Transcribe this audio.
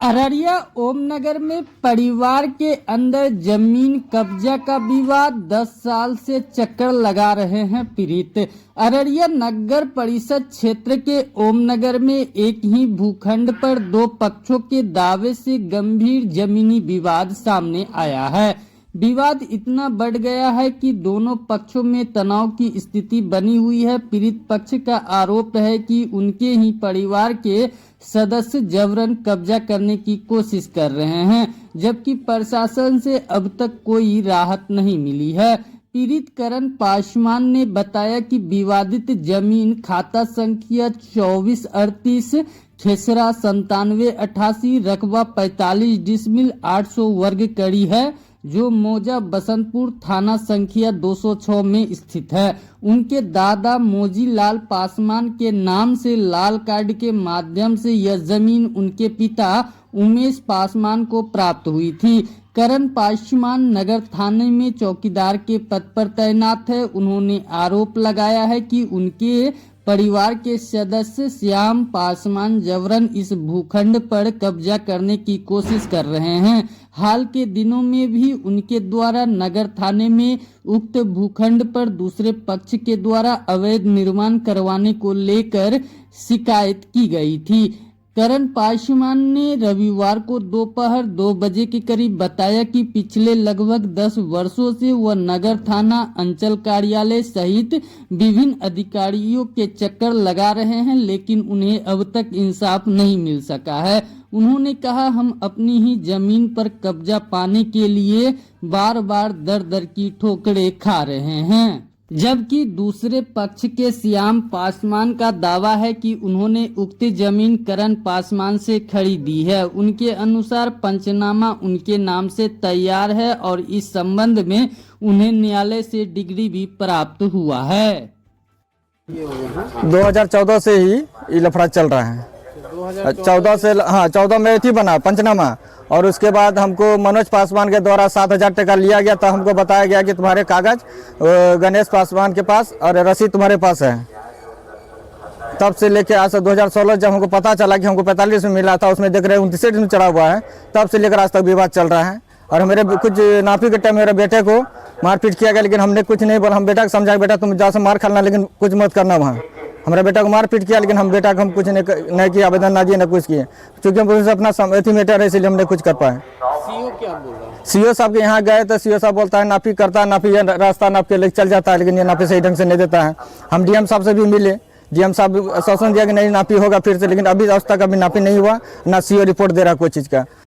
अररिया ओमनगर में परिवार के अंदर जमीन कब्जा का विवाद 10 साल से चक्कर लगा रहे हैं पीड़ित। अररिया नगर परिषद क्षेत्र के ओमनगर में एक ही भूखंड पर दो पक्षों के दावे से गंभीर जमीनी विवाद सामने आया है। विवाद इतना बढ़ गया है कि दोनों पक्षों में तनाव की स्थिति बनी हुई है। पीड़ित पक्ष का आरोप है कि उनके ही परिवार के सदस्य जबरन कब्जा करने की कोशिश कर रहे हैं, जबकि प्रशासन से अब तक कोई राहत नहीं मिली है। पीड़ित करण पासवान ने बताया कि विवादित जमीन खाता संख्या 2438 खेसरा 9788 रकबा 45 डिसमिल 800 वर्ग कड़ी है, जो मौजा बसंतपुर थाना संख्या 206 में स्थित है। उनके दादा मोजी लाल पासवान के नाम से लाल कार्ड के माध्यम से यह जमीन उनके पिता उमेश पासवान को प्राप्त हुई थी। करण पासवान नगर थाने में चौकीदार के पद पर तैनात है। उन्होंने आरोप लगाया है कि उनके परिवार के सदस्य श्याम पासवान जबरन इस भूखंड पर कब्जा करने की कोशिश कर रहे हैं। हाल के दिनों में भी उनके द्वारा नगर थाने में उक्त भूखंड पर दूसरे पक्ष के द्वारा अवैध निर्माण करवाने को लेकर शिकायत की गई थी। करण पासवान ने रविवार को दोपहर 2 बजे के करीब बताया कि पिछले लगभग 10 वर्षों से वह नगर थाना अंचल कार्यालय सहित विभिन्न अधिकारियों के चक्कर लगा रहे हैं, लेकिन उन्हें अब तक इंसाफ नहीं मिल सका है। उन्होंने कहा, हम अपनी ही जमीन पर कब्जा पाने के लिए बार बार दर दर की ठोकरें खा रहे हैं, जबकि दूसरे पक्ष के श्याम पासवान का दावा है कि उन्होंने उक्त जमीन करण पासवान से खरीदी है। उनके अनुसार पंचनामा उनके नाम से तैयार है और इस संबंध में उन्हें न्यायालय से डिग्री भी प्राप्त हुआ है। 2014 से ही ये लफड़ा चल रहा है। 14 से 14 में थी बना पंचनामा, और उसके बाद हमको मनोज पासवान के द्वारा 7000 टका लिया गया था। हमको बताया गया कि तुम्हारे कागज गणेश पासवान के पास और रसीद तुम्हारे पास है। तब से लेके आज से 2016 जब हमको पता चला कि हमको 45 में मिला था, उसमें देख रहे 29 में चढ़ा हुआ है, तब से लेकर आज तक विवाद चल रहा है। और मेरे कुछ नापी के टाइम मेरे बेटे को मारपीट किया गया, लेकिन हमने कुछ नहीं बोला। हम बेटा को समझाया, बेटा तुम जहाँ से मार खाना, लेकिन कुछ मत करना वहाँ। हमारे बेटा को मारपीट किया, लेकिन हम बेटा को हम कुछ नहीं किया, आवेदन ना दिए, न कुछ किए, क्योंकि हम पुलिस अपना एथी मैटर है, इसलिए हमने कुछ कर पाए। सीओ क्या बोल रहा है? सीओ साहब के यहाँ गए तो सीओ साहब बोलता है नापी करता है, नापी रास्ता नाप के लेके चल जाता है, लेकिन ये नापी सही ढंग से नहीं देता है। हम डीएम साहब से भी मिले, डीएम साहब आश्वासन दिया कि नहीं नापी होगा फिर से, लेकिन अभी आज तक अभी नापी नहीं हुआ, ना सीओ रिपोर्ट दे रहा कोई चीज़ का।